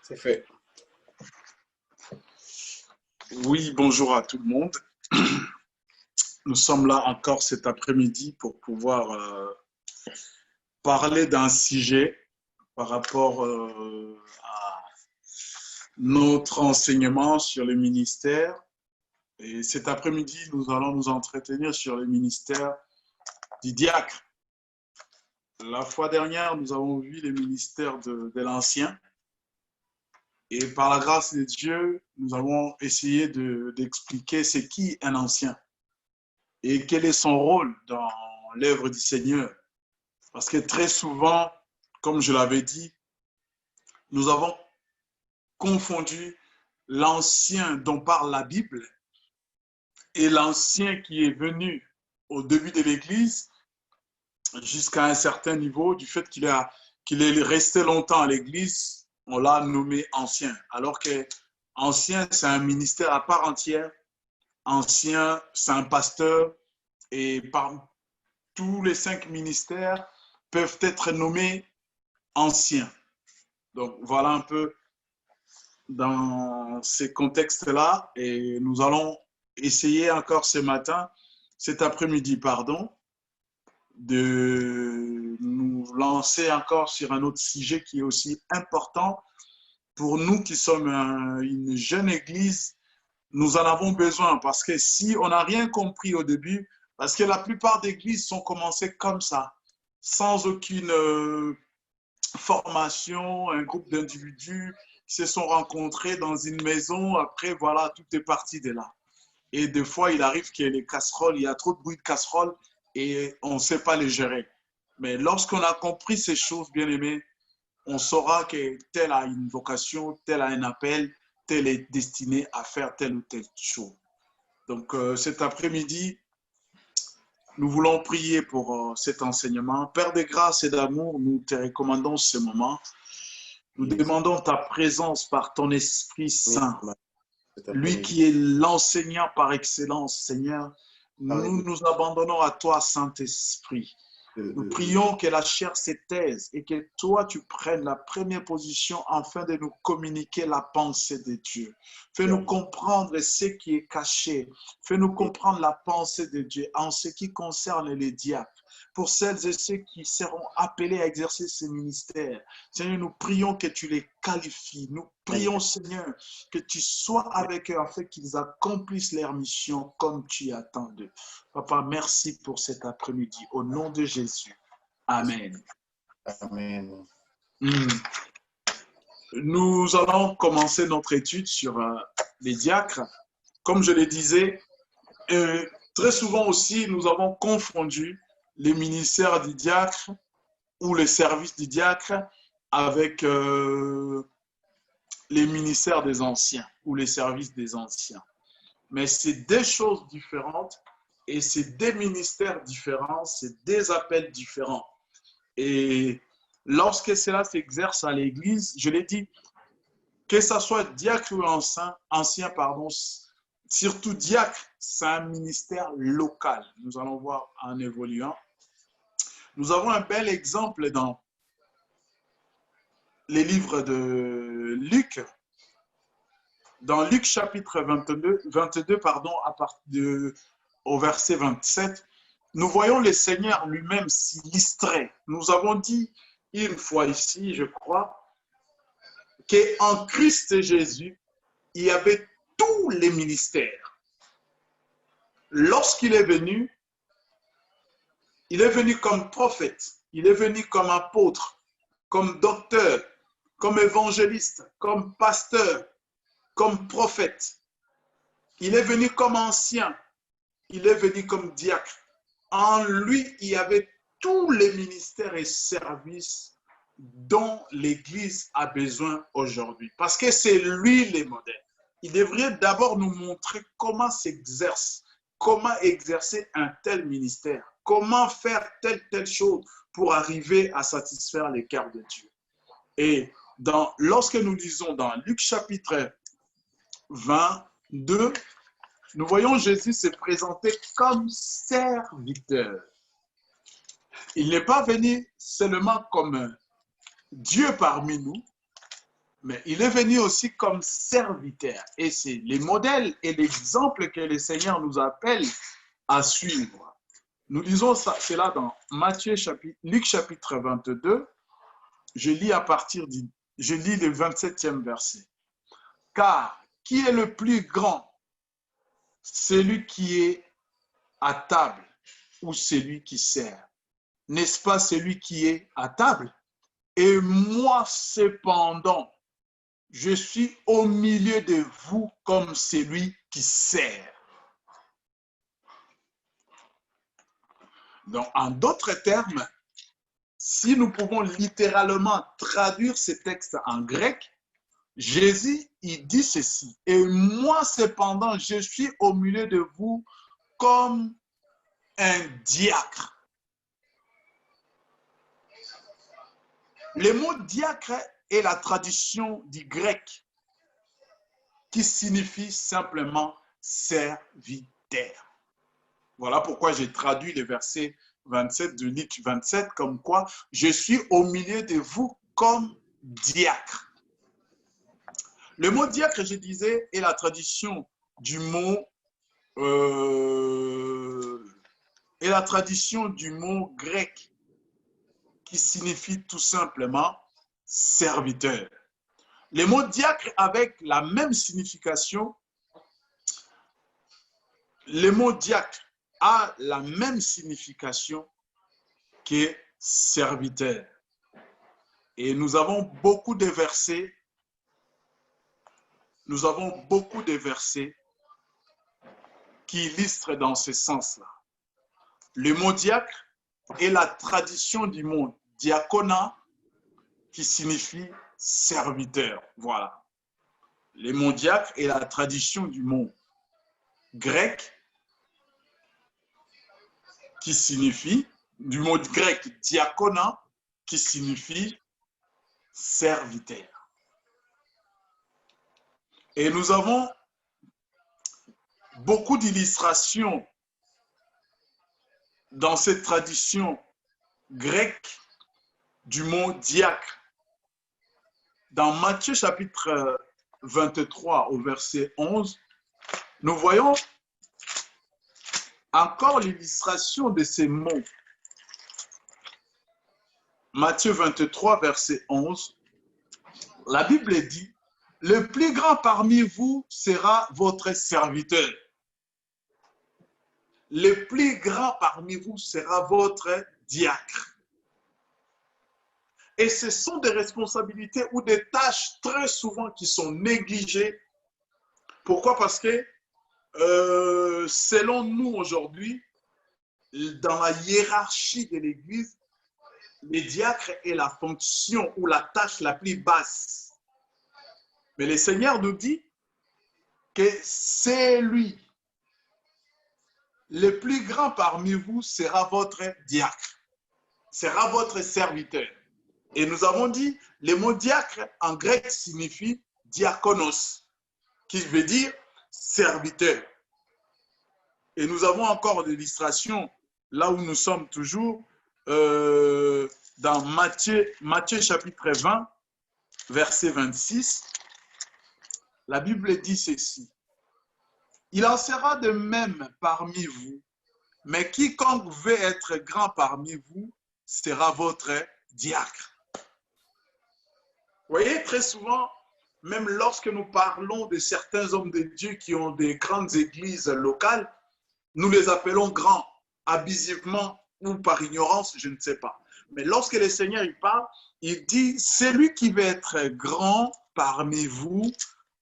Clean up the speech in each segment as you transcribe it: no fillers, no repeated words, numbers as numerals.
C'est fait. Oui, bonjour à tout le monde. Nous sommes là encore cet après-midi pour pouvoir parler d'un sujet par rapport à notre enseignement sur le ministère. Et cet après-midi, nous allons nous entretenir sur le ministère du diacre. La fois dernière, nous avons vu le ministère de l'ancien. Et par la grâce de Dieu, nous avons essayé d'expliquer c'est qui un ancien et quel est son rôle dans l'œuvre du Seigneur. Parce que très souvent, comme je l'avais dit, nous avons confondu l'ancien dont parle la Bible et l'ancien qui est venu au début de l'Église jusqu'à un certain niveau, du fait qu'il est resté longtemps à l'Église, on l'a nommé ancien. Alors que ancien, c'est un ministère à part entière. Ancien, c'est un pasteur. Et par tous les 5 ministères peuvent être nommés anciens. Donc voilà un peu dans ces contextes-là. Et nous allons essayer encore cet après-midi, pardon, de nous lancer encore sur un autre sujet qui est aussi important pour nous qui sommes une jeune église. Nous en avons besoin parce que si on n'a rien compris au début, parce que la plupart des églises sont commencées comme ça, sans aucune formation, un groupe d'individus qui se sont rencontrés dans une maison, après voilà, tout est parti de là. Et des fois, il arrive qu'il y ait les casseroles, il y a trop de bruit de casseroles et on ne sait pas les gérer. Mais lorsqu'on a compris ces choses, bien aimés, on saura que tel a une vocation, tel a un appel, tel est destiné à faire telle ou telle chose. Donc cet après-midi, nous voulons prier pour cet enseignement. Père de grâce et d'amour, nous te recommandons ce moment. Nous demandons ta présence par ton Esprit Saint, lui qui est l'enseignant par excellence, Seigneur. Nous nous abandonnons à toi, Saint-Esprit. Nous prions que la chair se taise et que toi, tu prennes la première position afin de nous communiquer la pensée de Dieu. Fais-nous comprendre ce qui est caché. Fais-nous comprendre la pensée de Dieu en ce qui concerne les diacres. Pour celles et ceux qui seront appelés à exercer ce ministère, Seigneur, nous prions que tu les qualifies. Nous prions, Seigneur, que tu sois avec eux afin qu'ils accomplissent leur mission comme tu attends d'eux. Papa, merci pour cet après-midi. Au nom de Jésus. Amen. Amen. Nous allons commencer notre étude sur les diacres. Comme je le disais, très souvent aussi, nous avons confondu les ministères du diacre ou les services du diacre avec les ministères des anciens ou les services des anciens. Mais c'est deux choses différentes et c'est des ministères différents, c'est des appels différents. Et lorsque cela s'exerce à l'Église, je l'ai dit, que ce soit diacre ou ancien, pardon, surtout diacre, c'est un ministère local. Nous allons voir en évoluant. Nous avons un bel exemple dans les livres de Luc. Dans Luc chapitre 22 pardon, à partir au verset 27, nous voyons le Seigneur lui-même s'illustrer. Nous avons dit une fois ici, je crois, qu'en Christ Jésus, il y avait tous les ministères. Lorsqu'il est venu comme prophète, il est venu comme apôtre, comme docteur, comme évangéliste, comme pasteur, comme prophète. Il est venu comme ancien, il est venu comme diacre. En lui, il y avait tous les ministères et services dont l'Église a besoin aujourd'hui. Parce que c'est lui le modèle. Il devrait d'abord nous montrer comment s'exerce, comment exercer un tel ministère, comment faire telle chose pour arriver à satisfaire les cœurs de Dieu. Et lorsque nous lisons dans Luc chapitre 22, nous voyons Jésus se présenter comme serviteur. Il n'est pas venu seulement comme Dieu parmi nous, Mais il est venu aussi comme serviteur. Et c'est les modèles et l'exemple que le Seigneur nous appelle à suivre. Nous lisons ça, c'est là dans Luc chapitre 22. Je lis le 27e verset. Car qui est le plus grand? Celui qui est à table ou celui qui sert? N'est-ce pas celui qui est à table? Et moi, cependant, je suis au milieu de vous comme celui qui sert. Donc, en d'autres termes, si nous pouvons littéralement traduire ces textes en grec, Jésus, il dit ceci. Et moi, cependant, je suis au milieu de vous comme un diacre. Le mot diacre est la tradition du grec qui signifie simplement serviteur. Voilà pourquoi j'ai traduit le verset 27 de Luc 27 comme quoi je suis au milieu de vous comme diacre. Le mot diacre, je disais, est la tradition du mot grec qui signifie tout simplement serviteur. Le mot diacre avec la même signification, le mot diacre a la même signification que serviteur. Et nous avons beaucoup de versets qui illustrent dans ce sens-là. Le mot diacre est la tradition du mot diaconat qui signifie serviteur. Voilà. Le mot diacre est la tradition du mot grec qui signifie, du mot grec diaconat qui signifie serviteur. Et nous avons beaucoup d'illustrations dans cette tradition grecque du mot diacre. Dans Matthieu chapitre 23 au verset 11, nous voyons encore l'illustration de ces mots. Matthieu 23, verset 11, la Bible dit, « Le plus grand parmi vous sera votre serviteur. » Le plus grand parmi vous sera votre diacre. Et ce sont des responsabilités ou des tâches très souvent qui sont négligées. Pourquoi? Parce que selon nous aujourd'hui, dans la hiérarchie de l'Église, le diacre est la fonction ou la tâche la plus basse. Mais le Seigneur nous dit que c'est lui. Le plus grand parmi vous sera votre diacre, sera votre serviteur. Et nous avons dit, le mot diacre en grec signifie diakonos, qui veut dire serviteur. Et nous avons encore des illustrations, là où nous sommes toujours, dans Matthieu chapitre 20, verset 26. La Bible dit ceci. Il en sera de même parmi vous, mais quiconque veut être grand parmi vous sera votre diacre. Vous voyez, très souvent, même lorsque nous parlons de certains hommes de Dieu qui ont des grandes églises locales, nous les appelons grands, abusivement ou par ignorance, je ne sais pas. Mais lorsque le Seigneur il parle, il dit, celui qui veut être grand parmi vous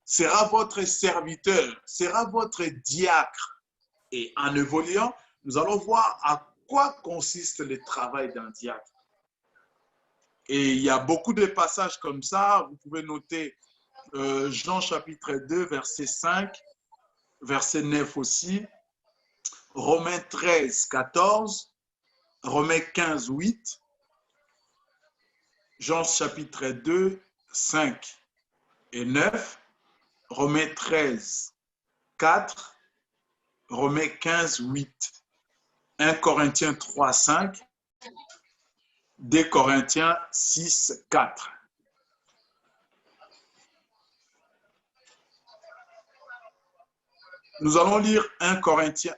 sera votre serviteur, sera votre diacre. Et en évoluant, nous allons voir à quoi consiste le travail d'un diacre. Et il y a beaucoup de passages comme ça. Vous pouvez noter Jean chapitre 2, verset 5, verset 9 aussi. Romains 13, 14. Romains 15, 8. Jean chapitre 2, 5 et 9. Romains 13, 4. Romains 15, 8. 1 Corinthiens 3, 5. 2 Corinthiens 6, 4. Nous allons lire 1 Corinthiens,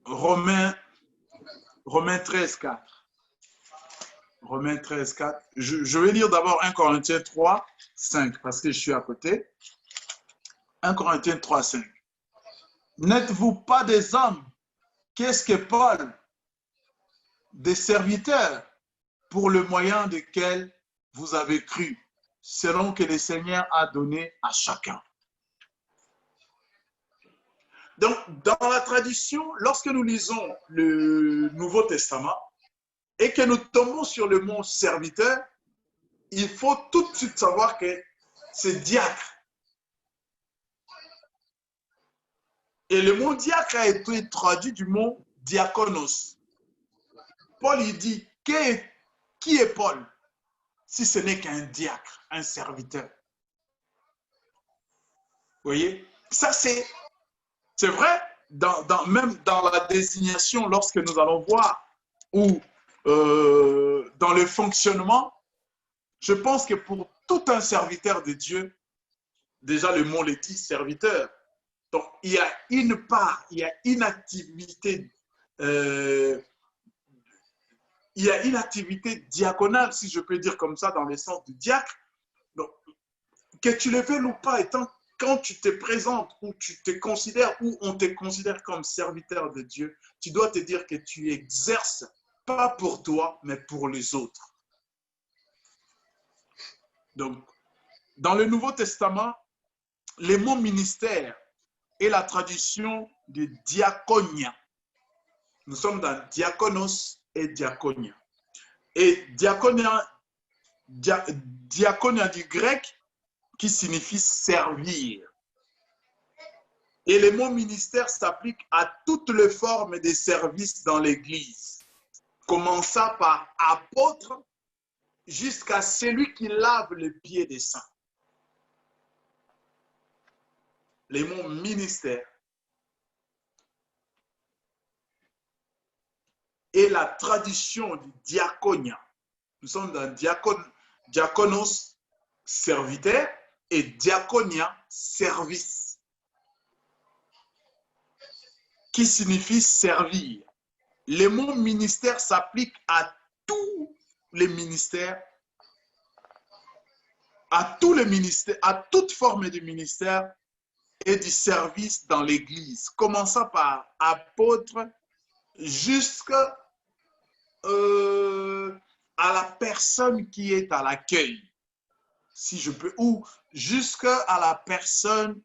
Romains 13, 4. Romains 13, 4. Je vais lire d'abord 1 Corinthiens 3, 5 parce que je suis à côté. 1 Corinthiens 3, 5. N'êtes-vous pas des hommes? Qu'est-ce que Paul? Des serviteurs pour le moyen desquels vous avez cru, selon que le Seigneur a donné à chacun. Donc, dans la tradition, lorsque nous lisons le Nouveau Testament et que nous tombons sur le mot serviteur, il faut tout de suite savoir que c'est diacre. Et le mot diacre a été traduit du mot diakonos. Paul, il dit, qui est Paul si ce n'est qu'un diacre, un serviteur? Vous voyez, ça c'est vrai, même dans la désignation, lorsque nous allons voir, ou dans le fonctionnement, je pense que pour tout un serviteur de Dieu, déjà le mot le dit, serviteur. Donc, il y a une part, il y a une activité, il y a une activité diaconale, si je peux dire comme ça, dans le sens du diacre. Donc, que tu le veuilles ou pas, étant quand tu te présentes ou tu te considères ou on te considère comme serviteur de Dieu, tu dois te dire que tu exerces pas pour toi, mais pour les autres. Donc, dans le Nouveau Testament, les mots ministère et la tradition de diaconia. Nous sommes dans diakonos et diaconia. Et diaconia du grec qui signifie servir. Et le mot ministère s'applique à toutes les formes de service dans l'Église, commençant par apôtre jusqu'à celui qui lave les pieds des saints. Les mots ministère et la tradition du diaconia. Nous sommes dans diakonos, serviteur, et diaconia, service, qui signifie servir. Le mot ministère s'applique à tous les ministères, à toute forme de ministère et du service dans l'Église, commençant par apôtre jusqu'à à la personne qui est à l'accueil, si je peux, ou jusqu'à la personne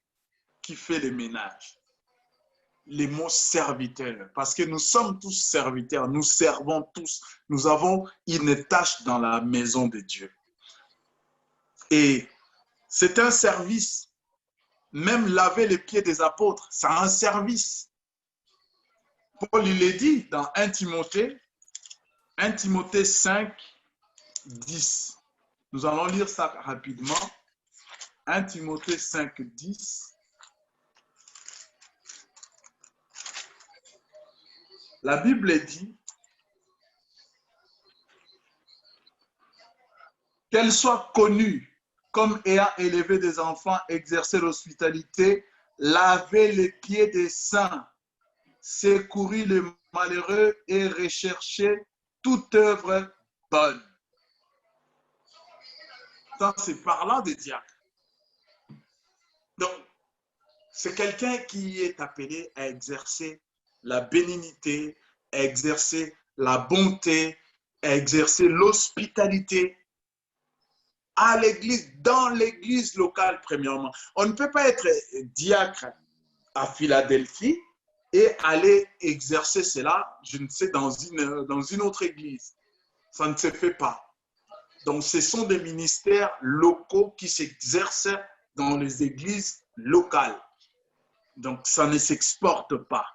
qui fait le ménage. Les mots serviteurs, parce que nous sommes tous serviteurs, nous servons tous, nous avons une tâche dans la maison de Dieu. Et c'est un service. Même laver les pieds des apôtres, c'est un service. Paul, il est dit dans 1 Timothée 5, 10. Nous allons lire ça rapidement. 1 Timothée 5, 10. La Bible dit qu'elle soit connue comme ayant élevé des enfants, exercé l'hospitalité, lavé les pieds des saints, secourir les malheureux et rechercher toute œuvre bonne. Donc, c'est parlant des diacres. Donc, c'est quelqu'un qui est appelé à exercer la bénignité, à exercer la bonté, à exercer l'hospitalité à l'église, dans l'église locale, premièrement. On ne peut pas être diacre à Philadelphie et aller exercer cela, je ne sais, dans une autre église. Ça ne se fait pas. Donc, ce sont des ministères locaux qui s'exercent dans les églises locales. Donc, ça ne s'exporte pas.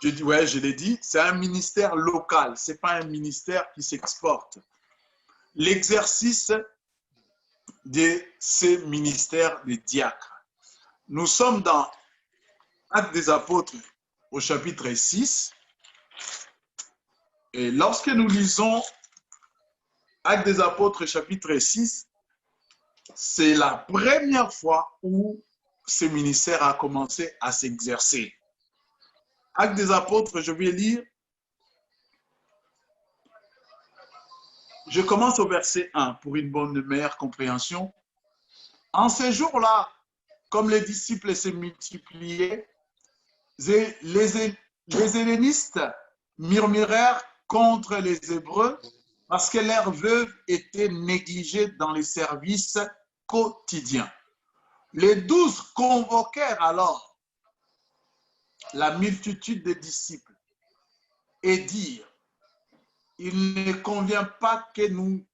Je l'ai dit, c'est un ministère local, ce n'est pas un ministère qui s'exporte. L'exercice de ces ministères de diacres. Nous sommes dans Actes des Apôtres au chapitre 6. Et lorsque nous lisons Actes des Apôtres chapitre 6, c'est la première fois où ce ministère a commencé à s'exercer. Actes des apôtres, je vais lire. Je commence au verset 1 pour une bonne meilleure compréhension. En ces jours-là, comme les disciples se multipliaient, les hellénistes murmurèrent contre les Hébreux parce que leurs veuves étaient négligées dans les services quotidiens. Les 12 convoquèrent alors la multitude des disciples et dirent, il ne convient pas que nous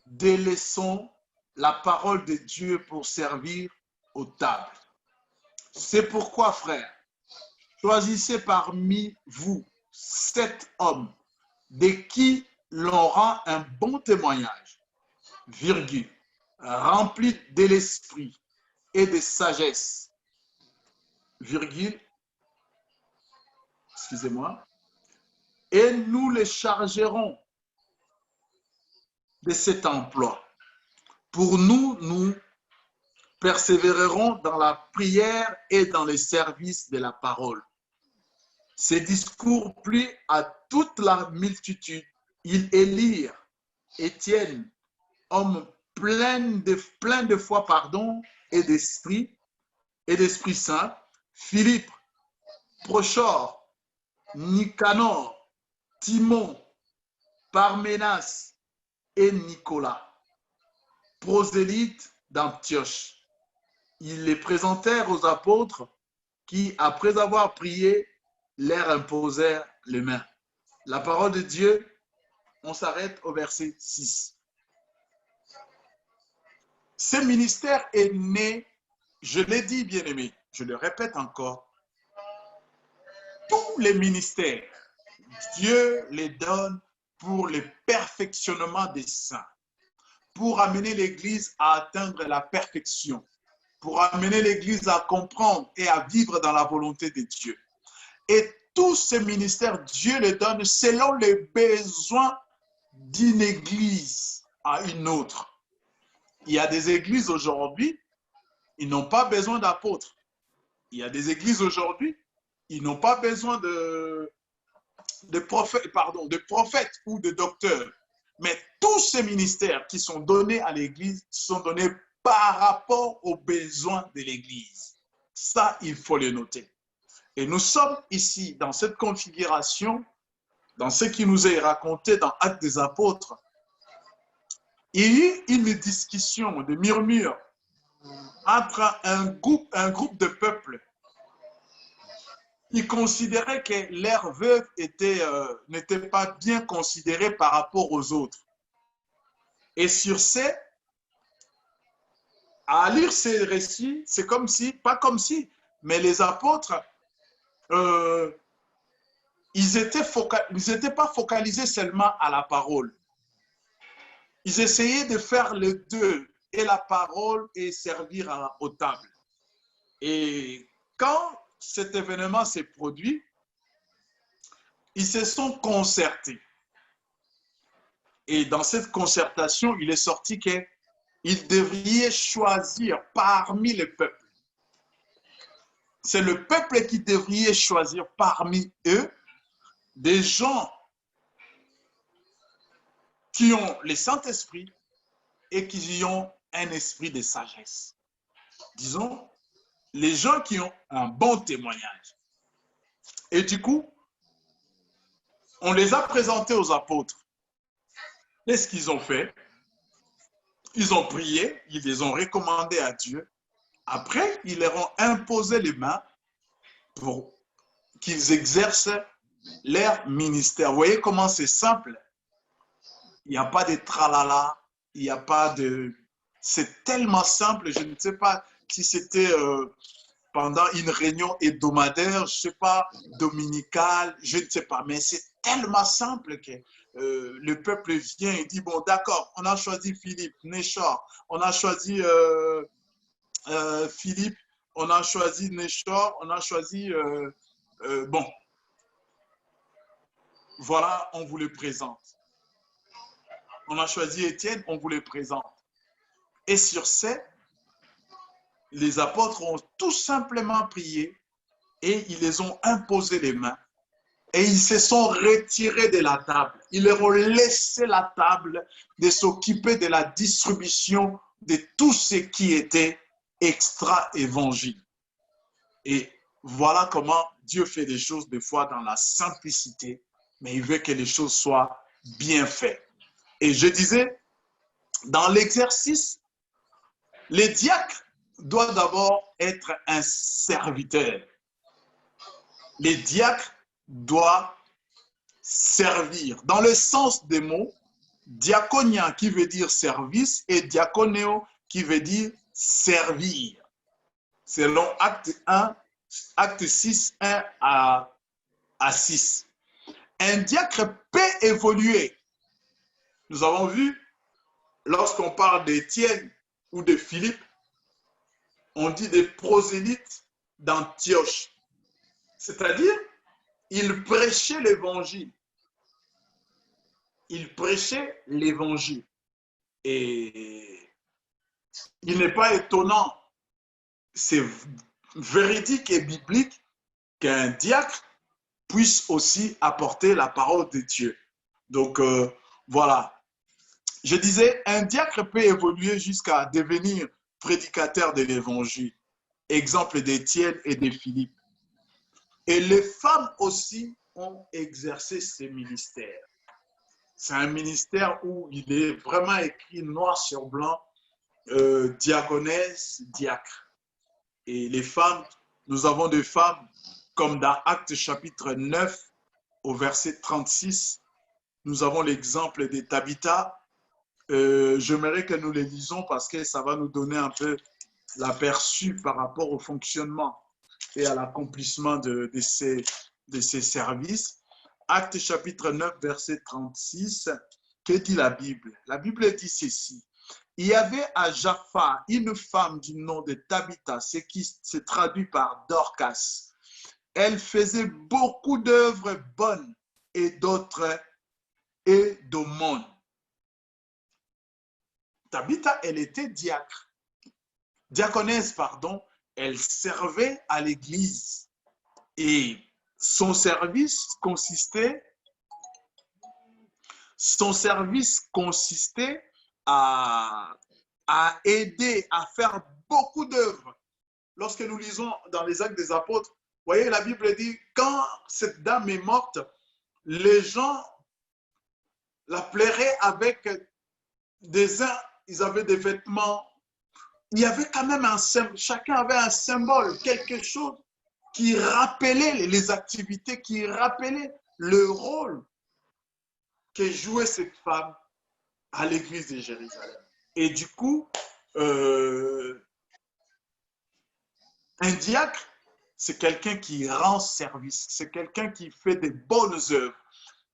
délaissons la parole de Dieu pour servir aux tables. C'est pourquoi, frères, choisissez parmi vous 7 hommes de qui l'on rend un bon témoignage, virgule, remplis de l'esprit et de sagesse, virgule, excusez-moi, et nous les chargerons de cet emploi. Pour nous, nous persévérerons dans la prière et dans les services de la parole. Ces discours plut à toute la multitude. Ils élirent Étienne, homme plein de foi, et d'esprit saint, Philippe, Prochor, Nicanor, Timon, Parménas et Nicolas, prosélytes d'Antioche. Ils les présentèrent aux apôtres qui, après avoir prié, leur imposèrent les mains. La parole de Dieu, on s'arrête au verset 6. Ce ministère est né, je l'ai dit bien aimé, je le répète encore, tous les ministères, Dieu les donne pour le perfectionnement des saints, pour amener l'Église à atteindre la perfection, pour amener l'Église à comprendre et à vivre dans la volonté de Dieu. Et tous ces ministères, Dieu les donne selon les besoins d'une Église à une autre. Il y a des églises aujourd'hui, ils n'ont pas besoin d'apôtres. Il y a des églises aujourd'hui, ils n'ont pas besoin de prophètes ou de docteurs. Mais tous ces ministères qui sont donnés à l'Église sont donnés par rapport aux besoins de l'Église. Ça, il faut le noter. Et nous sommes ici, dans cette configuration, dans ce qui nous est raconté dans Actes des Apôtres. Il y a eu une discussion, de murmures entre un groupe de peuple qui considéraient que leurs veuves n'étaient pas bien considérées par rapport aux autres. Et sur ce, à lire ces récits, c'est comme si, pas comme si, mais les apôtres, ils n'étaient pas focalisés seulement à la parole. Ils essayaient de faire les deux, et la parole et servir aux tables. Et quand cet événement s'est produit, ils se sont concertés. Et dans cette concertation, il est sorti qu'ils devraient choisir parmi le peuple. C'est le peuple qui devrait choisir parmi eux des gens qui ont le Saint-Esprit et qui ont un esprit de sagesse. Disons, les gens qui ont un bon témoignage. Et du coup, on les a présentés aux apôtres. Qu'est-ce qu'ils ont fait? Ils ont prié, ils les ont recommandés à Dieu. Après, ils leur ont imposé les mains pour qu'ils exercent leur ministère. Vous voyez comment c'est simple? Il n'y a pas de tralala, il n'y a pas de... C'est tellement simple, je ne sais pas si c'était pendant une réunion hebdomadaire, je ne sais pas, dominicale, je ne sais pas, mais c'est tellement simple que le peuple vient et dit, bon d'accord, on a choisi Philippe, Néchor, on a choisi Philippe, on a choisi Néchor, on a choisi, bon, voilà, on vous le présente. On a choisi Étienne, on vous le présente. Et sur ce, les apôtres ont tout simplement prié et ils les ont imposé les mains. Et ils se sont retirés de la table. Ils leur ont laissé la table de s'occuper de la distribution de tout ce qui était extra-évangile. Et voilà comment Dieu fait des choses des fois dans la simplicité, mais il veut que les choses soient bien faites. Et je disais, dans l'exercice, les diacres doivent d'abord être un serviteur. Les diacres doivent servir. Dans le sens des mots, diaconia qui veut dire service et diaconeo qui veut dire servir. Selon acte 6, 1 à 6. Un diacre peut évoluer. Nous avons vu, lorsqu'on parle d'Étienne ou de Philippe, on dit des prosélytes d'Antioche. C'est-à-dire, ils prêchaient l'évangile. Ils prêchaient l'évangile. Et il n'est pas étonnant, c'est véridique et biblique qu'un diacre puisse aussi apporter la parole de Dieu. Donc, voilà. Je disais, un diacre peut évoluer jusqu'à devenir prédicateur de l'évangile. Exemple d'Étienne et de Philippe. Et les femmes aussi ont exercé ces ministères. C'est un ministère où il est vraiment écrit noir sur blanc, diaconesse, diacre. Et les femmes, nous avons des femmes, comme dans Actes chapitre 9, au verset 36, nous avons l'exemple de Tabitha. J'aimerais que nous les lisons parce que ça va nous donner un peu l'aperçu par rapport au fonctionnement et à l'accomplissement de ces services. Actes chapitre 9, verset 36, que dit la Bible? La Bible dit ceci. Il y avait à Jaffa une femme du nom de Tabitha, ce qui se traduit par Dorcas. Elle faisait beaucoup d'œuvres bonnes et d'autres et d'aumônes. Tabitha, elle était diaconesse, pardon, elle servait à l'église et son service consistait à aider, à faire beaucoup d'œuvres. Lorsque nous lisons dans les Actes des Apôtres, vous voyez, la Bible dit, quand cette dame est morte, les gens la plairaient avec des uns, ils avaient des vêtements. Il y avait quand même un symbole, chacun avait un symbole, quelque chose qui rappelait les activités, qui rappelait le rôle que jouait cette femme à l'église de Jérusalem. Et du coup, un diacre, c'est quelqu'un qui rend service, c'est quelqu'un qui fait des bonnes œuvres.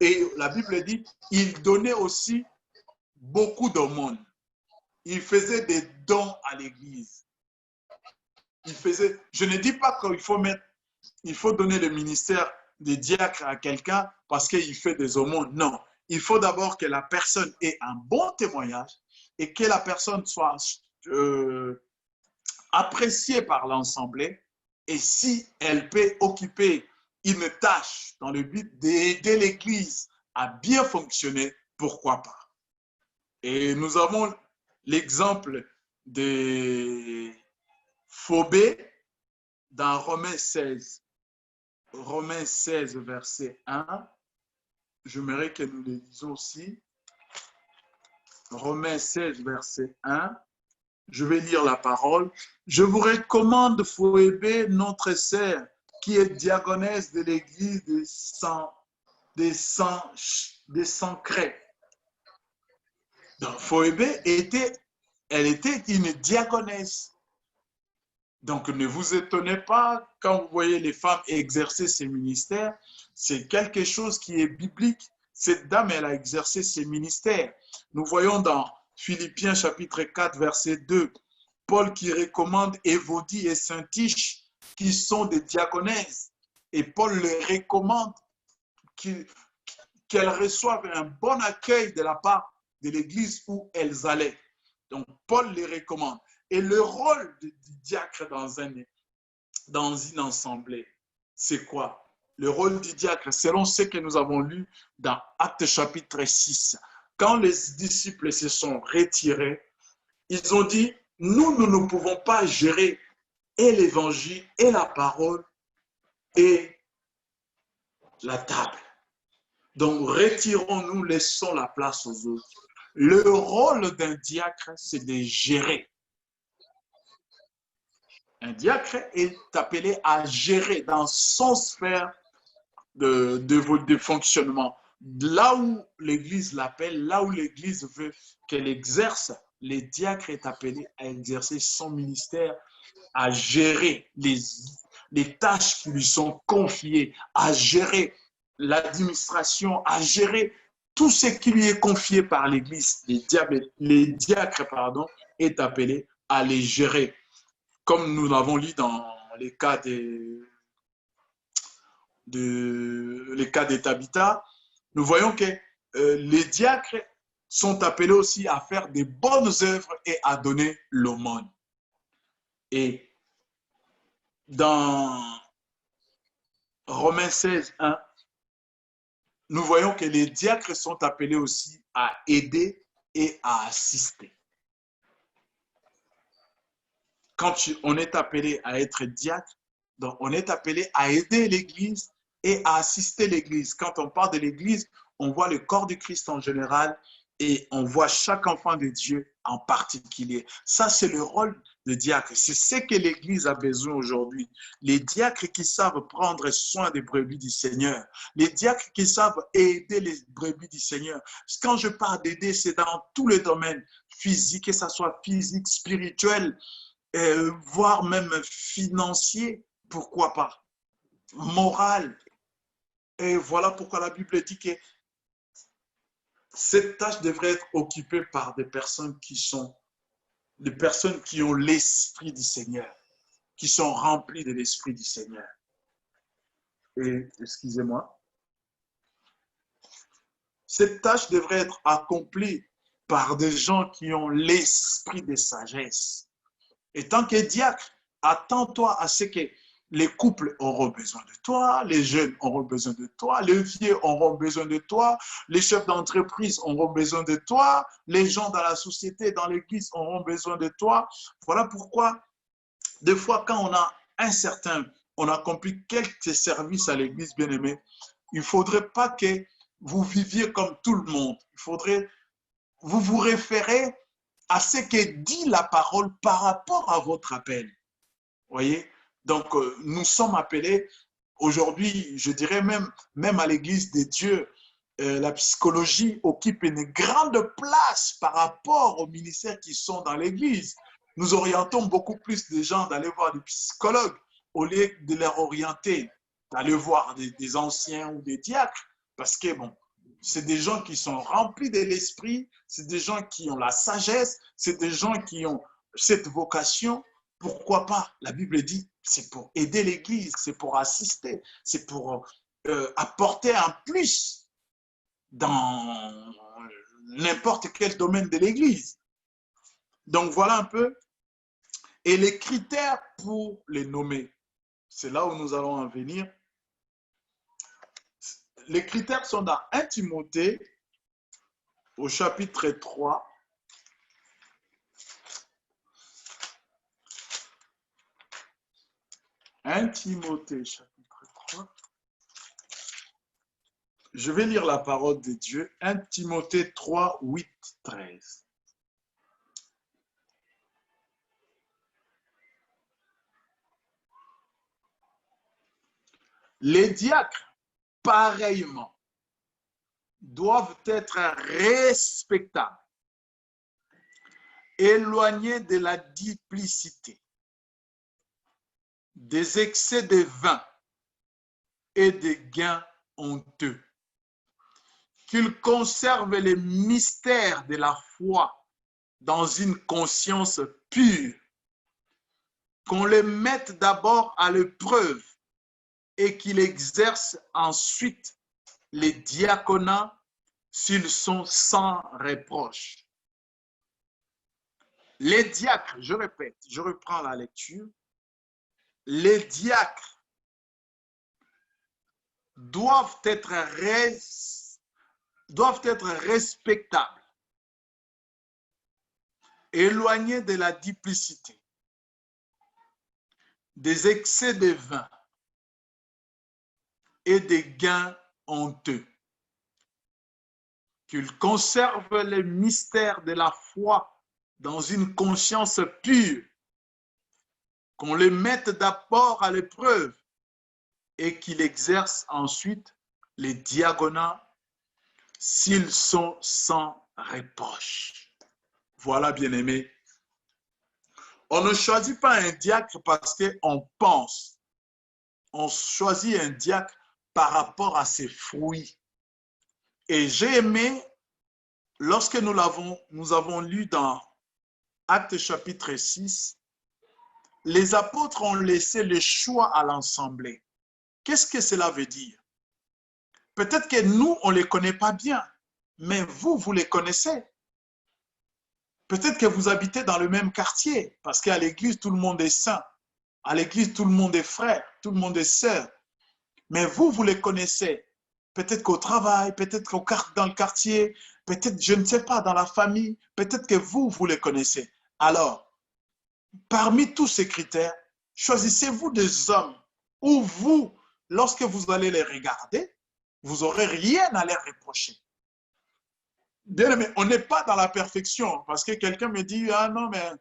Et la Bible dit, il donnait aussi beaucoup d'aumônes. Il faisait des dons à l'église. Je ne dis pas qu'il faut donner le ministère des diacres à quelqu'un parce qu'il fait des aumônes. Non, il faut d'abord que la personne ait un bon témoignage et que la personne soit appréciée par l'assemblée. Et si elle peut occuper une tâche dans le but d'aider l'Église à bien fonctionner, pourquoi pas? Et nous avons l'exemple de Phobé dans Romains 16. Romains 16, verset 1. J'aimerais que nous le lisions aussi. Romains 16, verset 1. Je vais lire la parole. Je vous recommande Phobé, notre sœur, qui est diaconesse de l'église des Sancrés. Donc, Phobé elle était une diaconesse. Donc, ne vous étonnez pas quand vous voyez les femmes exercer ces ministères. C'est quelque chose qui est biblique. Cette dame, elle a exercé ces ministères. Nous voyons dans Philippiens chapitre 4, verset 2, Paul qui recommande Évodie et Syntyche, qui sont des diaconesses. Et Paul les recommande qu'elles reçoivent un bon accueil de la part de l'église où elles allaient. Donc, Paul les recommande. Et le rôle du diacre dans une assemblée, c'est quoi? Le rôle du diacre, selon ce que nous avons lu dans Actes chapitre 6, quand les disciples se sont retirés, ils ont dit, nous ne pouvons pas gérer et l'évangile et la parole et la table. Donc, retirons-nous, laissons la place aux autres. Le rôle d'un diacre, c'est de gérer. Un diacre est appelé à gérer dans son sphère de fonctionnement. Là où l'Église l'appelle, là où l'Église veut qu'elle exerce, le diacre est appelé à exercer son ministère, à gérer les tâches qui lui sont confiées, à gérer l'administration, à gérer tout ce qui lui est confié par l'Église. Les diacres, est appelé à les gérer. Comme nous l'avons lu dans les cas des Tabitha, nous voyons que les diacres sont appelés aussi à faire des bonnes œuvres et à donner l'aumône. Et dans Romains 16, 1, nous voyons que les diacres sont appelés aussi à aider et à assister. Quand on est appelé à être diacre, donc on est appelé à aider l'Église et à assister l'Église. Quand on parle de l'Église, on voit le corps du Christ en général et on voit chaque enfant de Dieu en particulier. Ça, c'est le rôle de diacre. C'est ce que l'Église a besoin aujourd'hui. Les diacres qui savent prendre soin des brebis du Seigneur. Les diacres qui savent aider les brebis du Seigneur. Quand je parle d'aider, c'est dans tous les domaines physiques, que ce soit physique, spirituel, voire même financier, pourquoi pas, moral. Et voilà pourquoi la Bible dit que cette tâche devrait être occupée par des personnes qui ont l'esprit du Seigneur, qui sont remplies de l'esprit du Seigneur. Et, excusez-moi, cette tâche devrait être accomplie par des gens qui ont l'esprit de sagesse. Et tant que diacre, attends-toi à ce que les couples auront besoin de toi, les jeunes auront besoin de toi, les vieux auront besoin de toi, les chefs d'entreprise auront besoin de toi, les gens dans la société, dans l'église auront besoin de toi. Voilà pourquoi, des fois, quand on accomplit quelques services à l'église, bien aimé, il ne faudrait pas que vous viviez comme tout le monde. Il faudrait vous référer à ce que dit la parole par rapport à votre appel. Vous voyez? Donc, nous sommes appelés aujourd'hui, je dirais même à l'Église de Dieu, la psychologie occupe une grande place par rapport aux ministères qui sont dans l'Église. Nous orientons beaucoup plus de gens d'aller voir des psychologues au lieu de les orienter, d'aller voir des anciens ou des diacres, parce que, bon, c'est des gens qui sont remplis de l'esprit, c'est des gens qui ont la sagesse, c'est des gens qui ont cette vocation. Pourquoi pas? La Bible dit, c'est pour aider l'Église, c'est pour assister, c'est pour apporter un plus dans n'importe quel domaine de l'Église. Donc voilà un peu. Et les critères pour les nommer, c'est là où nous allons en venir. Les critères sont dans 1 Timothée, au chapitre 3. « 1 Timothée, chapitre 3. Je vais lire la parole de Dieu. 1 Timothée 3, 8, 13. Les diacres, pareillement, doivent être respectables, éloignés de la duplicité, des excès de vin et des gains honteux, qu'ils conservent les mystères de la foi dans une conscience pure, qu'on les mette d'abord à l'épreuve et qu'ils exercent ensuite les diaconats s'ils sont sans reproche. Les diacres, je répète, je reprends la lecture. Les diacres doivent être respectables, éloignés de la duplicité, des excès de vin et des gains honteux, qu'ils conservent les mystères de la foi dans une conscience pure, qu'on les mette d'abord à l'épreuve et qu'ils exercent ensuite les diaconats s'ils sont sans reproche. Voilà, bien-aimés. On ne choisit pas un diacre parce qu'on pense. On choisit un diacre par rapport à ses fruits. Et j'ai aimé, lorsque nous avons lu dans Actes chapitre 6, les apôtres ont laissé le choix à l'assemblée. Qu'est-ce que cela veut dire? Peut-être que nous, on ne les connaît pas bien, mais vous, vous les connaissez. Peut-être que vous habitez dans le même quartier, parce qu'à l'église, tout le monde est saint. À l'église, tout le monde est frère, tout le monde est sœur. Mais vous, vous les connaissez. Peut-être qu'au travail, peut-être dans le quartier, peut-être, je ne sais pas, dans la famille, peut-être que vous, vous les connaissez. Alors, parmi tous ces critères, choisissez-vous des hommes où vous, lorsque vous allez les regarder, vous n'aurez rien à les reprocher. Bien aimé, on n'est pas dans la perfection, parce que quelqu'un me dit, ah non, mais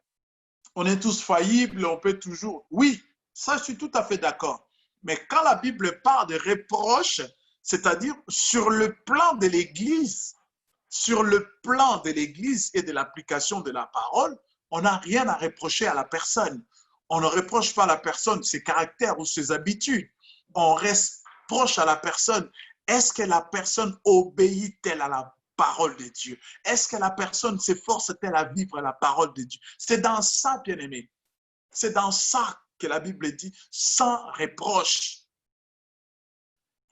on est tous faillibles, on peut toujours. Oui, ça, je suis tout à fait d'accord. Mais quand la Bible parle de reproches, c'est-à-dire sur le plan de l'Église, sur le plan de l'Église et de l'application de la parole, on n'a rien à reprocher à la personne. On ne reproche pas à la personne ses caractères ou ses habitudes. On reproche à la personne, est-ce que la personne obéit-elle à la parole de Dieu? Est-ce que la personne s'efforce-t-elle à vivre la parole de Dieu? C'est dans ça, bien-aimé. C'est dans ça que la Bible dit, sans reproche.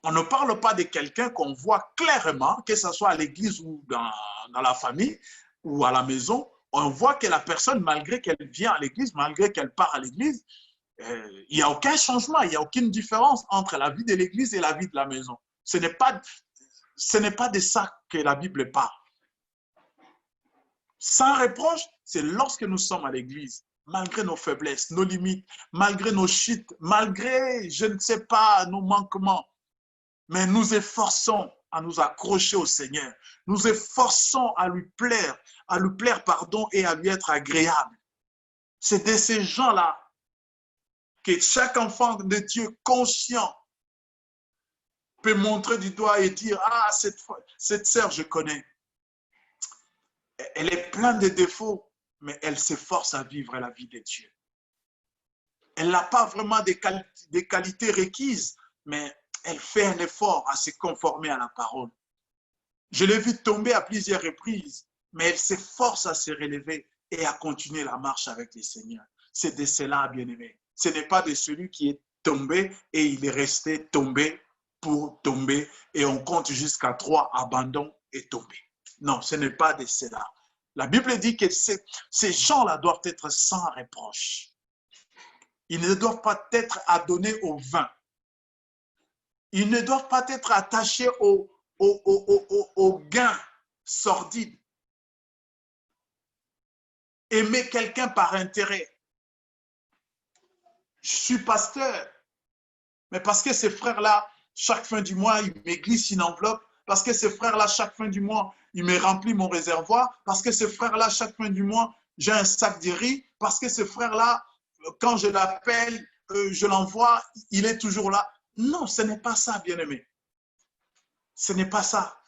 On ne parle pas de quelqu'un qu'on voit clairement, que ce soit à l'église ou dans la famille ou à la maison, on voit que la personne, malgré qu'elle vient à l'église, malgré qu'elle part à l'église, il n'y a aucun changement, il n'y a aucune différence entre la vie de l'église et la vie de la maison. Ce n'est pas de ça que la Bible parle. Sans reproche, c'est lorsque nous sommes à l'église, malgré nos faiblesses, nos limites, malgré nos chutes, malgré, je ne sais pas, nos manquements, mais nous efforçons à nous accrocher au Seigneur. Nous efforçons à lui plaire, pardon, et à lui être agréable. C'est de ces gens-là que chaque enfant de Dieu conscient peut montrer du doigt et dire, ah, cette sœur, je connais. Elle est pleine de défauts, mais elle s'efforce à vivre la vie de Dieu. Elle n'a pas vraiment des qualités requises, mais elle fait un effort à se conformer à la parole. Je l'ai vu tomber à plusieurs reprises, mais elle s'efforce à se relever et à continuer la marche avec le Seigneur. C'est de cela, bien-aimé. Ce n'est pas de celui qui est tombé et il est resté tombé pour tomber et on compte jusqu'à 3, abandon et tomber. Non, ce n'est pas de cela. La Bible dit que ces gens-là doivent être sans reproche. Ils ne doivent pas être adonnés au vin. Ils ne doivent pas être attachés au gain sordide. Aimer quelqu'un par intérêt. Je suis pasteur, mais parce que ces frères-là, chaque fin du mois, ils me glissent une enveloppe, parce que ces frères-là, chaque fin du mois, ils me remplissent mon réservoir, parce que ces frères-là, chaque fin du mois, j'ai un sac de riz, parce que ces frères-là, quand je l'appelle, je l'envoie, il est toujours là. Non, ce n'est pas ça, bien-aimé. Ce n'est pas ça.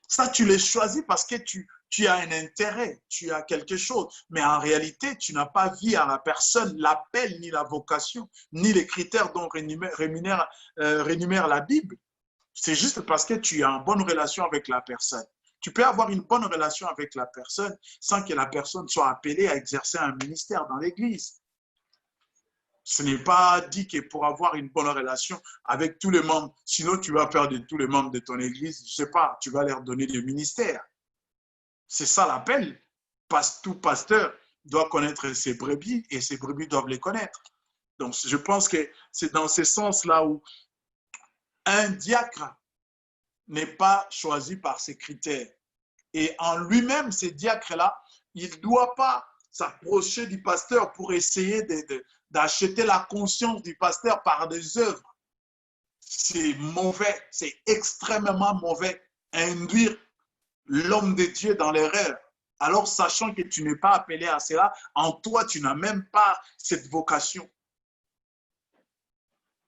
Ça, tu les choisis parce que tu as un intérêt, tu as quelque chose. Mais en réalité, tu n'as pas vu à la personne l'appel, ni la vocation, ni les critères dont rémunère la Bible. C'est juste parce que tu as une bonne relation avec la personne. Tu peux avoir une bonne relation avec la personne sans que la personne soit appelée à exercer un ministère dans l'Église. Ce n'est pas dit que pour avoir une bonne relation avec tous les membres, sinon tu vas faire de tous les membres de ton église, je ne sais pas, tu vas leur donner des ministères. C'est ça l'appel. Tout pasteur doit connaître ses brebis et ses brebis doivent les connaître. Donc, je pense que c'est dans ce sens-là où un diacre n'est pas choisi par ses critères. Et en lui-même, ce diacre-là, il ne doit pas s'approcher du pasteur pour essayer d'acheter la conscience du pasteur par des œuvres. C'est mauvais, c'est extrêmement mauvais. Induire l'homme de Dieu dans l'erreur. Alors, sachant que tu n'es pas appelé à cela, en toi, tu n'as même pas cette vocation.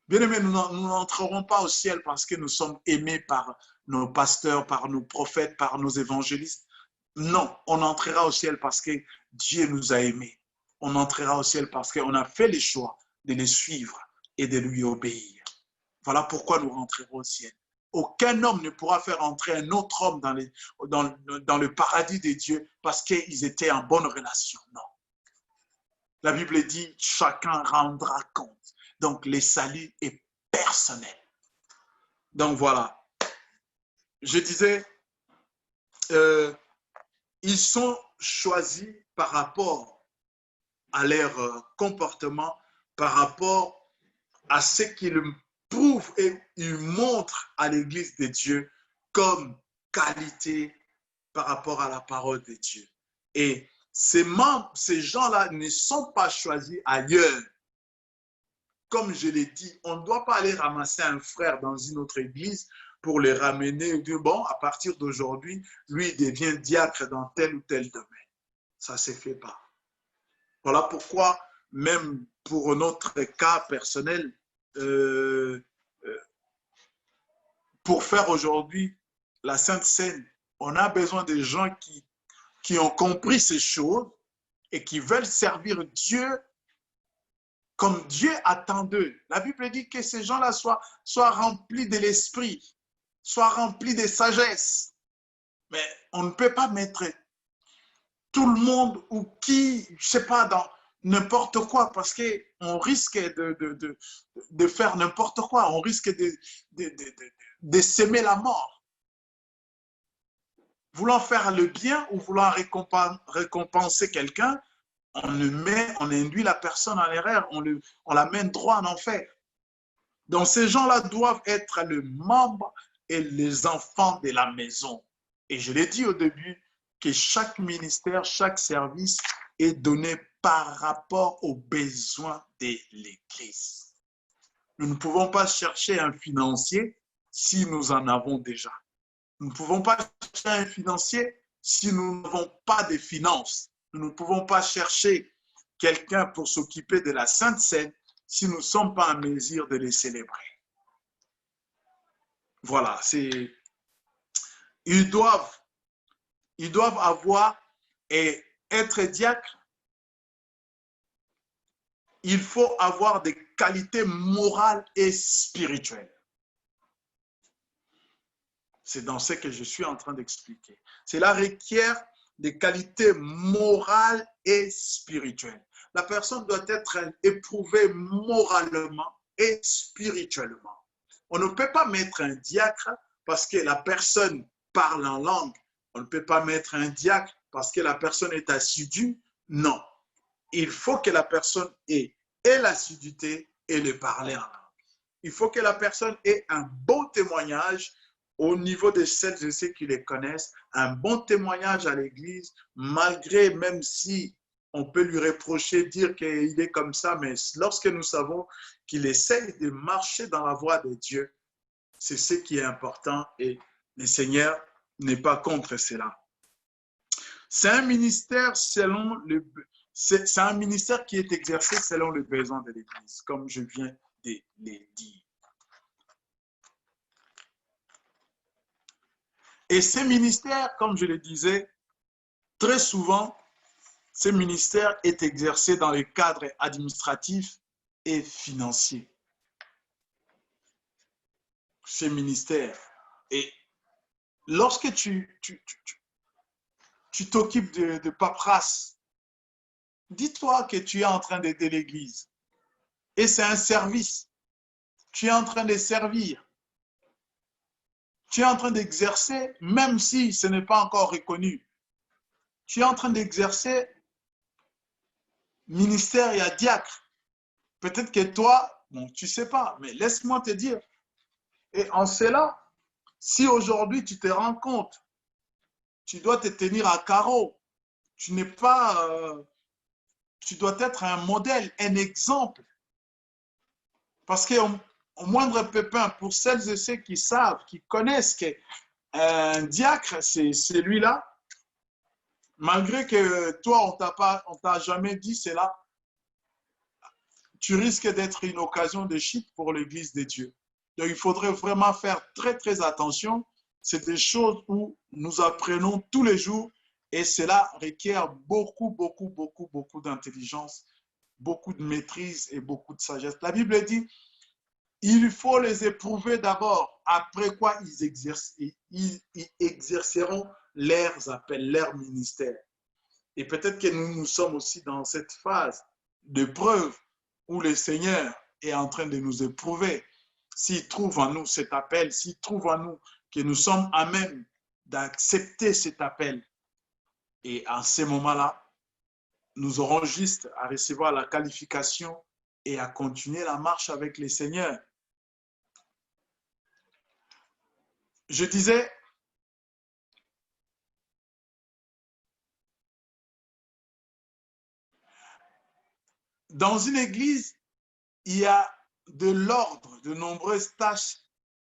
Bien aimé, nous n'entrerons pas au ciel parce que nous sommes aimés par nos pasteurs, par nos prophètes, par nos évangélistes. Non, on entrera au ciel parce que Dieu nous a aimés. On entrera au ciel parce qu'on a fait le choix de les suivre et de lui obéir. Voilà pourquoi nous rentrerons au ciel. Aucun homme ne pourra faire entrer un autre homme dans le paradis de Dieu parce qu'ils étaient en bonne relation. Non. La Bible dit, chacun rendra compte. Donc, le salut est personnel. Donc, voilà. Je disais, ils sont choisis par rapport à leur comportement, par rapport à ce qu'ils prouvent et ils montrent à l'Église de Dieu comme qualité par rapport à la parole de Dieu. Et ces membres, ces gens-là ne sont pas choisis ailleurs. Comme je l'ai dit, on ne doit pas aller ramasser un frère dans une autre église pour le ramener et dire, bon, à partir d'aujourd'hui, lui, il devient diacre dans tel ou tel domaine. Ça ne se fait pas. Voilà pourquoi, même pour notre cas personnel, pour faire aujourd'hui la Sainte Seine, on a besoin de gens qui ont compris ces choses et qui veulent servir Dieu comme Dieu attend d'eux. La Bible dit que ces gens-là soient remplis de l'esprit, soient remplis de sagesse. Mais on ne peut pas mettre tout le monde ou qui, je ne sais pas, dans n'importe quoi, parce qu'on risque de faire n'importe quoi, on risque de s'aimer la mort. Voulant faire le bien ou voulant récompenser quelqu'un, on induit la personne en erreur, on l'amène droit en enfer. Donc ces gens-là doivent être le membre et les enfants de la maison. Et je l'ai dit au début, que chaque ministère, chaque service est donné par rapport aux besoins de l'Église. Nous ne pouvons pas chercher un financier si nous en avons déjà. Nous ne pouvons pas chercher un financier si nous n'avons pas de finances. Nous ne pouvons pas chercher quelqu'un pour s'occuper de la Sainte Seine si nous ne sommes pas en mesure de les célébrer. Voilà, ils doivent avoir et être diacre. Il faut avoir des qualités morales et spirituelles. C'est dans ce que je suis en train d'expliquer. Cela requiert des qualités morales et spirituelles. La personne doit être éprouvée moralement et spirituellement. On ne peut pas mettre un diacre parce que la personne parle en langue. On ne peut pas mettre un diacre parce que la personne est assidue. Non. Il faut que la personne ait l'assiduité et le parler en langue. Il faut que la personne ait un bon témoignage au niveau de celles et ceux qui les connaissent, un bon témoignage à l'Église, malgré, même si on peut lui reprocher, dire qu'il est comme ça, mais lorsque nous savons qu'il essaye de marcher dans la voie de Dieu, c'est ce qui est important et le Seigneur n'est pas contre cela. C'est un ministère c'est un ministère qui est exercé selon le besoin de l'Église, comme je viens de le dire. Et ces ministères, comme je le disais, très souvent, ce ministère est exercé dans le cadre administratif et financier. Ces ministères. Et lorsque tu t'occupes de paperasse, dis-toi que tu es en train d'aider l'Église. Et c'est un service. Tu es en train de servir. Tu es en train d'exercer, même si ce n'est pas encore reconnu. Tu es en train d'exercer ministère, il y a diacre. Peut-être que toi, bon, tu ne sais pas, mais laisse-moi te dire. Et en cela, si aujourd'hui tu te rends compte, tu dois te tenir à carreau. Tu n'es pas, tu dois être un modèle, un exemple. Parce qu'au moindre pépin, pour celles et ceux qui savent, qui connaissent qu'un diacre, c'est celui-là, malgré que toi, on t'a jamais dit cela, tu risques d'être une occasion de chute pour l'Église de Dieu. Donc, il faudrait vraiment faire très, très attention. C'est des choses où nous apprenons tous les jours et cela requiert beaucoup, beaucoup, beaucoup, beaucoup d'intelligence, beaucoup de maîtrise et beaucoup de sagesse. La Bible dit, il faut les éprouver d'abord, après quoi ils exerceront leurs appels, leur ministère. Et peut-être que nous sommes aussi dans cette phase de preuve où le Seigneur est en train de nous éprouver. S'il trouve en nous cet appel, s'il trouve en nous que nous sommes à même d'accepter cet appel, et à ce moment-là, nous aurons juste à recevoir la qualification et à continuer la marche avec le Seigneur. Je disais, dans une église, il y a de l'ordre, de nombreuses tâches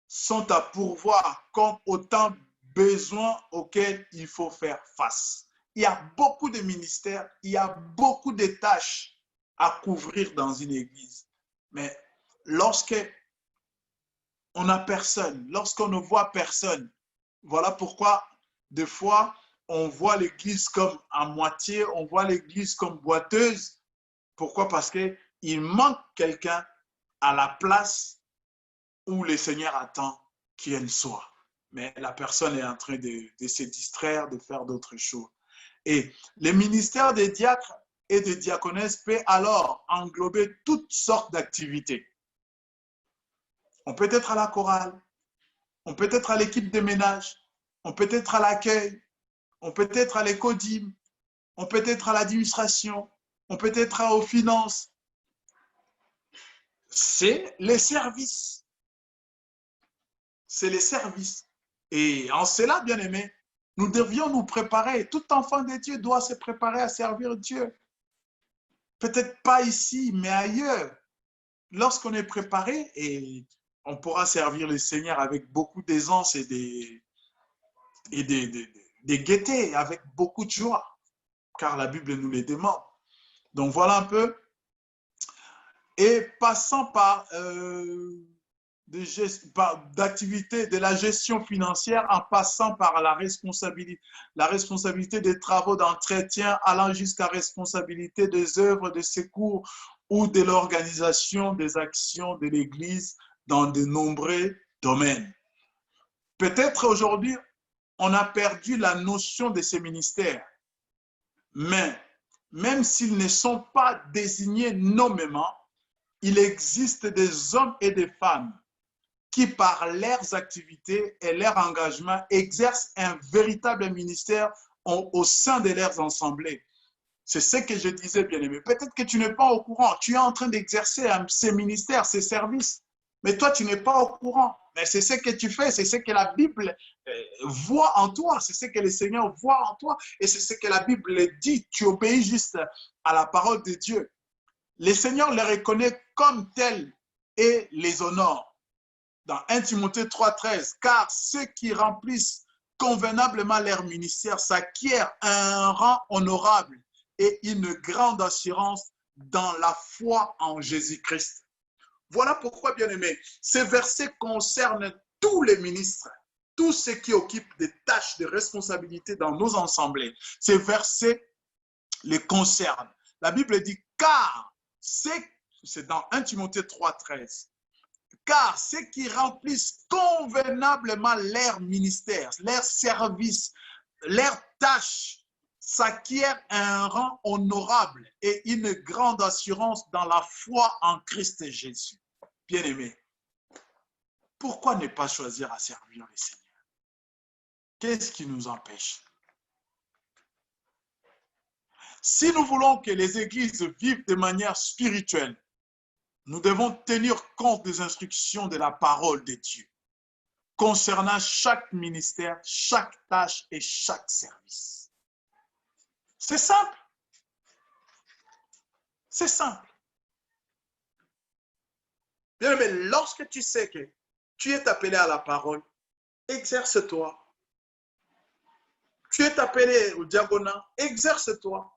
sont à pourvoir comme autant de besoins auxquels il faut faire face. Il y a beaucoup de ministères, il y a beaucoup de tâches à couvrir dans une église. Mais lorsque on n'a personne, lorsqu'on ne voit personne, voilà pourquoi des fois on voit l'église comme à moitié, on voit l'église comme boiteuse. Pourquoi? Parce qu'il manque quelqu'un à la place où le Seigneur attend qu'il soit. Mais la personne est en train de se distraire, de faire d'autres choses. Et le ministère des diacres et des diaconesses peut alors englober toutes sortes d'activités. On peut être à la chorale, on peut être à l'équipe de ménage, on peut être à l'accueil, on peut être à l'écodime, on peut être à l'administration, on peut être aux finances. C'est les services. C'est les services. Et en cela, bien aimé, nous devions nous préparer. Tout enfant de Dieu doit se préparer à servir Dieu. Peut-être pas ici, mais ailleurs. Lorsqu'on est préparé, et on pourra servir le Seigneur avec beaucoup d'aisance et des gaietés, avec beaucoup de joie, car la Bible nous les demande. Donc voilà un peu. Et passant par d'activité de la gestion financière en passant par la responsabilité des travaux d'entretien allant jusqu'à responsabilité des œuvres de secours ou de l'organisation des actions de l'Église dans de nombreux domaines. Peut-être aujourd'hui, on a perdu la notion de ces ministères, mais même s'ils ne sont pas désignés nommément, il existe des hommes et des femmes qui, par leurs activités et leur engagement, exercent un véritable ministère au sein de leurs assemblées. C'est ce que je disais, bien-aimé. Peut-être que tu n'es pas au courant. Tu es en train d'exercer ces ministères, ces services, mais toi, tu n'es pas au courant. Mais c'est ce que tu fais, c'est ce que la Bible voit en toi, c'est ce que le Seigneur voit en toi, et c'est ce que la Bible dit. Tu obéis juste à la parole de Dieu. Le Seigneur les reconnaît comme tels et les honore. Dans 1 Timothée 3,13, car ceux qui remplissent convenablement leur ministère s'acquièrent un rang honorable et une grande assurance dans la foi en Jésus-Christ. Voilà pourquoi, bien-aimés, ces versets concernent tous les ministres, tous ceux qui occupent des tâches de responsabilité dans nos assemblées. Ces versets les concernent. La Bible dit, car c'est dans 1 Timothée 3,13, car ceux qui remplissent convenablement leur ministère, leur service, leurs tâches, s'acquièrent un rang honorable et une grande assurance dans la foi en Christ Jésus. Bien-aimé, pourquoi ne pas choisir à servir le Seigneur? Qu'est-ce qui nous empêche? Si nous voulons que les églises vivent de manière spirituelle, nous devons tenir compte des instructions de la parole de Dieu concernant chaque ministère, chaque tâche et chaque service. C'est simple. C'est simple. Bien, mais lorsque tu sais que tu es appelé à la parole, exerce-toi. Tu es appelé au diaconat, exerce-toi.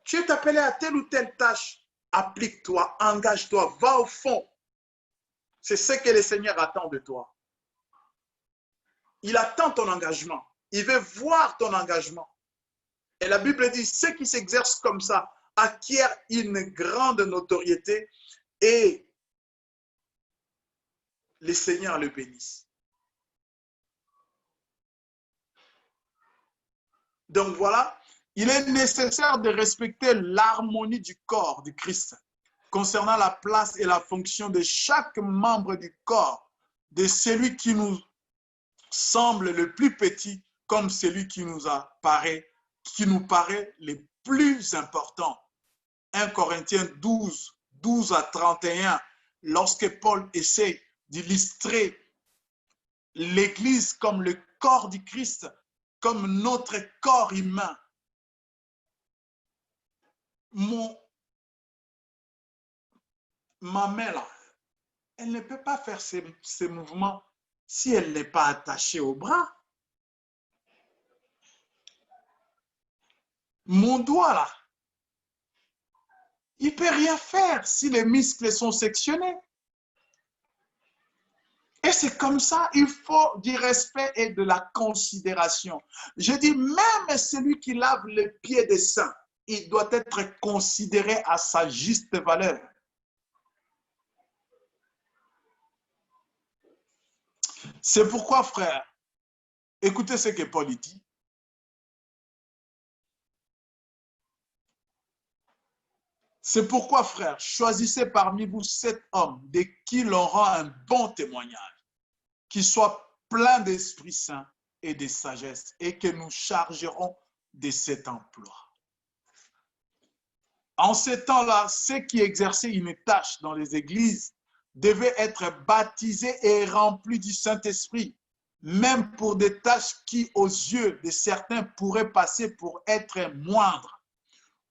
Tu es appelé à telle ou telle tâche, applique-toi, engage-toi, va au fond. C'est ce que le Seigneur attend de toi. Il attend ton engagement. Il veut voir ton engagement. Et la Bible dit, ceux qui s'exercent comme ça acquièrent une grande notoriété et le Seigneur le bénisse. Donc voilà, il est nécessaire de respecter l'harmonie du corps du Christ concernant la place et la fonction de chaque membre du corps, de celui qui nous semble le plus petit comme celui qui nous paraît le plus important. 1 Corinthiens 12, 12 à 31, lorsque Paul essaie d'illustrer l'Église comme le corps du Christ, comme notre corps humain. Ma main là, elle ne peut pas faire ces mouvements si elle n'est pas attachée au bras. Mon doigt là, il ne peut rien faire si les muscles sont sectionnés. Et c'est comme ça, il faut du respect et de la considération. Je dis, même celui qui lave les pieds des saints, il doit être considéré à sa juste valeur. C'est pourquoi, frère, écoutez ce que Paul dit. C'est pourquoi, frère, choisissez parmi vous 7 hommes de qui l'on rend un bon témoignage, qui soient pleins d'Esprit Saint et de sagesse, et que nous chargerons de cet emploi. En ce temps-là, ceux qui exerçaient une tâche dans les églises devaient être baptisés et remplis du Saint-Esprit, même pour des tâches qui, aux yeux de certains, pourraient passer pour être moindres.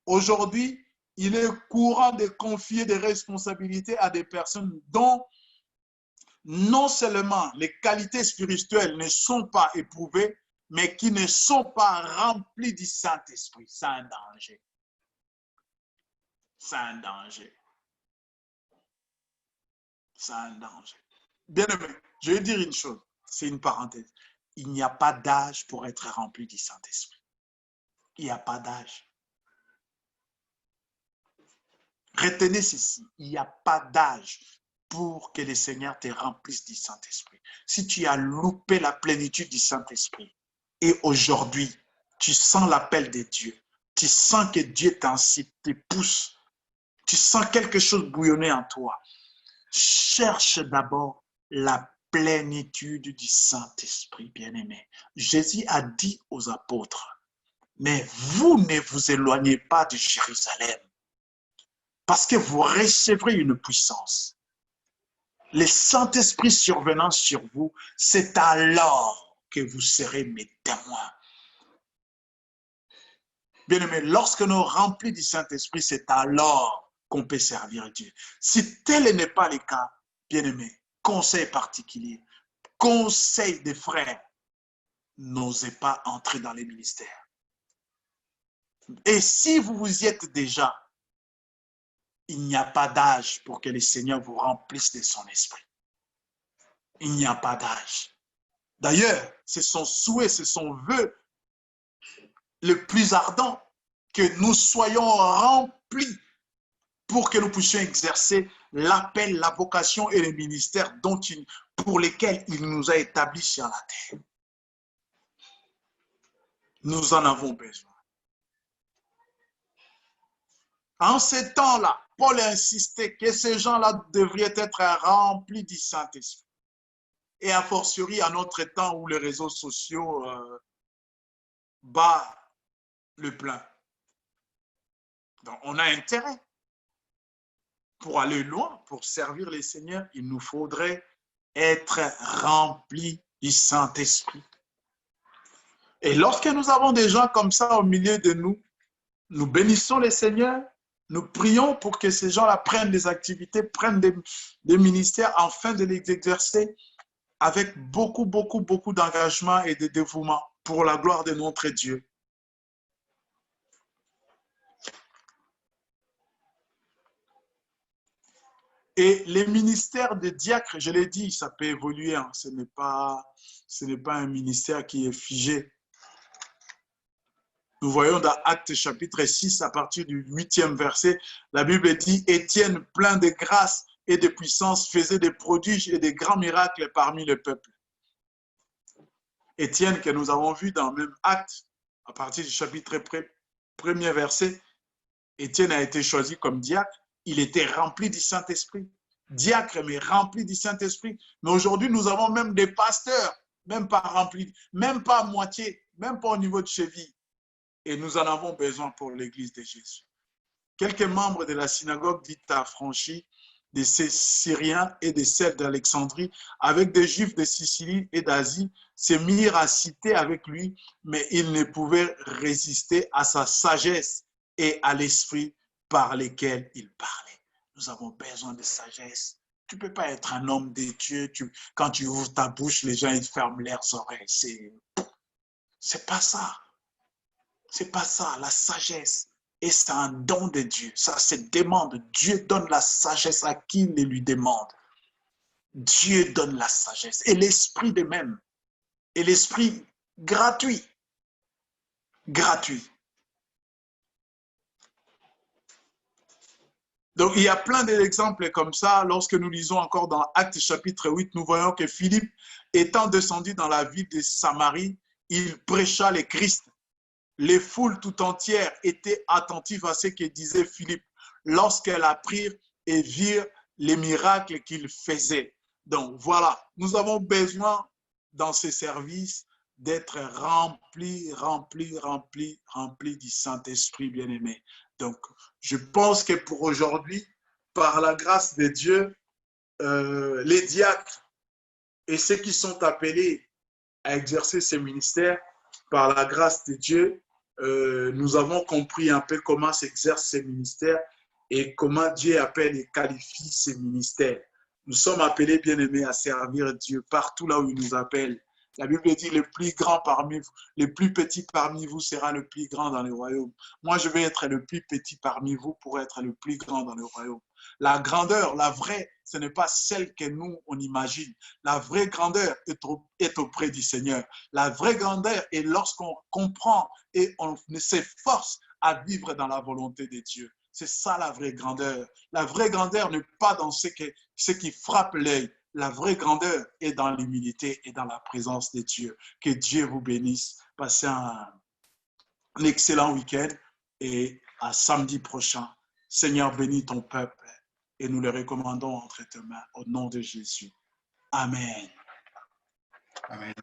Aujourd'hui, il est courant de confier des responsabilités à des personnes dont non seulement les qualités spirituelles ne sont pas éprouvées, mais qui ne sont pas remplies du Saint-Esprit. C'est un danger. C'est un danger. C'est un danger. Bien aimé, je vais dire une chose, c'est une parenthèse. Il n'y a pas d'âge pour être rempli du Saint-Esprit. Il n'y a pas d'âge. Retenez ceci, il n'y a pas d'âge pour que le Seigneur te remplisse du Saint-Esprit. Si tu as loupé la plénitude du Saint-Esprit et aujourd'hui, tu sens l'appel de Dieu, tu sens que Dieu t'incite, te pousse, tu sens quelque chose bouillonner en toi, cherche d'abord la plénitude du Saint-Esprit, bien-aimé. Jésus a dit aux apôtres, mais vous ne vous éloignez pas de Jérusalem, parce que vous recevrez une puissance. Le Saint-Esprit survenant sur vous, c'est alors que vous serez mes témoins. Bien-aimé, lorsque nous remplis du Saint-Esprit, c'est alors qu'on peut servir Dieu. Si tel n'est pas le cas, bien-aimé, conseil particulier, conseil des frères, n'osez pas entrer dans les ministères. Et si vous vous y êtes déjà, il n'y a pas d'âge pour que le Seigneur vous remplisse de son esprit. Il n'y a pas d'âge. D'ailleurs, c'est son souhait, c'est son vœu le plus ardent que nous soyons remplis pour que nous puissions exercer l'appel, la vocation et le ministère pour lesquels il nous a établis sur la terre. Nous en avons besoin. En ces temps-là, Paul a insisté que ces gens-là devraient être remplis du Saint-Esprit. Et a fortiori à notre temps où les réseaux sociaux battent le plein. Donc, on a intérêt. Pour aller loin, pour servir les seigneurs, il nous faudrait être remplis du Saint-Esprit. Et lorsque nous avons des gens comme ça au milieu de nous, nous bénissons les seigneurs, nous prions pour que ces gens-là prennent des activités, prennent des ministères afin de les exercer avec beaucoup d'engagement et de dévouement pour la gloire de notre Dieu. Et les ministères de diacre, je l'ai dit, ça peut évoluer. Hein. Ce n'est pas un ministère qui est figé. Nous voyons dans Actes chapitre 6, à partir du 8e verset, la Bible dit « Étienne, plein de grâce et de puissance, faisait des prodiges et des grands miracles parmi le peuple. » Étienne, que nous avons vu dans le même Acte, à partir du chapitre 1er verset, Étienne a été choisi comme diacre. Il était rempli du Saint-Esprit. Diacre, mais rempli du Saint-Esprit. Mais aujourd'hui, nous avons même des pasteurs, même pas remplis, même pas à moitié, même pas au niveau de cheville. Et nous en avons besoin pour l'Église de Jésus. Quelques membres de la synagogue dite affranchie, de ces Syriens et de celles d'Alexandrie, avec des Juifs de Sicile et d'Asie, se mirent à citer avec lui, mais ils ne pouvaient résister à sa sagesse et à l'esprit par lesquels il parlait. Nous avons besoin de sagesse. Tu ne peux pas être un homme de Dieu. Quand tu ouvres ta bouche, les gens ils ferment leurs oreilles. C'est pas ça. C'est pas ça, la sagesse. Et c'est un don de Dieu. Ça se demande. Dieu donne la sagesse à qui il lui demande. Dieu donne la sagesse. Et l'esprit de même. Et l'esprit gratuit. Gratuit. Donc, il y a plein d'exemples comme ça. Lorsque nous lisons encore dans Actes chapitre 8, nous voyons que Philippe, étant descendu dans la ville de Samarie, il prêcha le Christ. Les foules tout entières étaient attentives à ce que disait Philippe lorsqu'elles apprirent et virent les miracles qu'il faisait. Donc, voilà, nous avons besoin dans ces services d'être remplis du Saint-Esprit bien-aimé. Donc, je pense que pour aujourd'hui, par la grâce de Dieu, les diacres et ceux qui sont appelés à exercer ces ministères, par la grâce de Dieu, nous avons compris un peu comment s'exercent ces ministères et comment Dieu appelle et qualifie ces ministères. Nous sommes appelés, bien-aimés, à servir Dieu partout là où il nous appelle. La Bible dit, le plus grand parmi vous, le plus petit parmi vous sera le plus grand dans le royaume. Moi, je vais être le plus petit parmi vous pour être le plus grand dans le royaume. La grandeur, la vraie, ce n'est pas celle que nous, on imagine. La vraie grandeur est auprès du Seigneur. La vraie grandeur est lorsqu'on comprend et on s'efforce à vivre dans la volonté de Dieu. C'est ça la vraie grandeur. La vraie grandeur n'est pas dans ce qui frappe l'œil. La vraie grandeur est dans l'humilité et dans la présence de Dieu. Que Dieu vous bénisse. Passez un excellent week-end et à samedi prochain. Seigneur, bénis ton peuple et nous le recommandons entre tes mains au nom de Jésus. Amen. Amen.